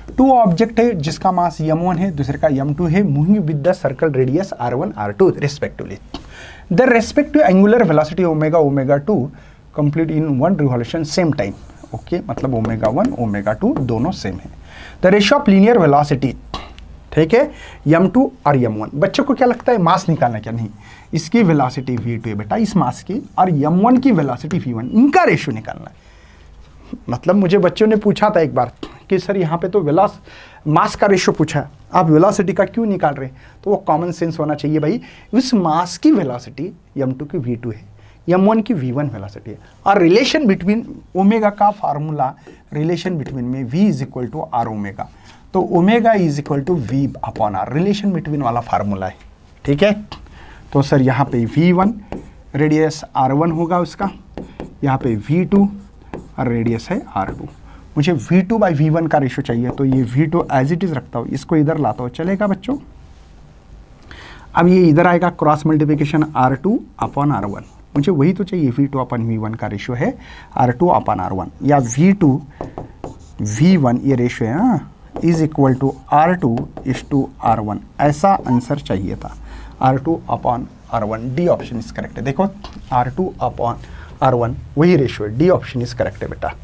To object है जिसका मास m1 है, दूसरे का m2 है, moving with the circle radius r1 r2 respectively. The respective angular velocity omega omega 2 complete in one revolution same time. Okay, मतलब omega 1 omega 2 दोनों same है। The ratio of linear velocity, ठीक है, m2 और m1। बच्चों को क्या लगता है मास निकालना, क्या नहीं, इसकी वेलोसिटी v2 है बेटा इस मास की, और m1 की वेलोसिटी v1, इनका रेशियो निकालना है। मतलब मुझे बच्चों ने पूछा था एक बार कि सर यहाँ पे तो मास का रेशियो पूछा है, आप वेलोसिटी का क्यों निकाल रहे हैं? तो वो कॉमन सेंस होना चाहिए भाई, इस मास की वेलोसिटी m2 की v2 है, m1 की v1 वेलोसिटी है, और रिलेशन बिटवीन ओमेगा का फार्मूला, रिलेशन बिटवीन में v is equal to R omega, तो omega is equal to v upon R, relation between वाला फार्मूला है, ठीक है। तो सर यहाँ पे v1 रेडियस r1 होगा उसका, यहाँ पे v2 और रेडियस है r2। मुझे v2 बाई v1 का रेशियो चाहिए, तो ये v2 एज इट इज रखता हूँ, इसको इधर लाता हूँ, चलेगा बच्चों? अब ये इधर आएगा cross multiplication r2 upon r1, मुझे वही तो चाहिए, v2 अपॉन v1 का रेशियो है r2 अपॉन r1, या v2 v1 ये रेशियो है ना, is equal to r2 is to r1, ऐसा आंसर चाहिए था। r2 upon r1, D option is correct है। देखो r2 अपॉन r1 वही रेशियो है, डी ऑप्शन इज करेक्ट है बेटा।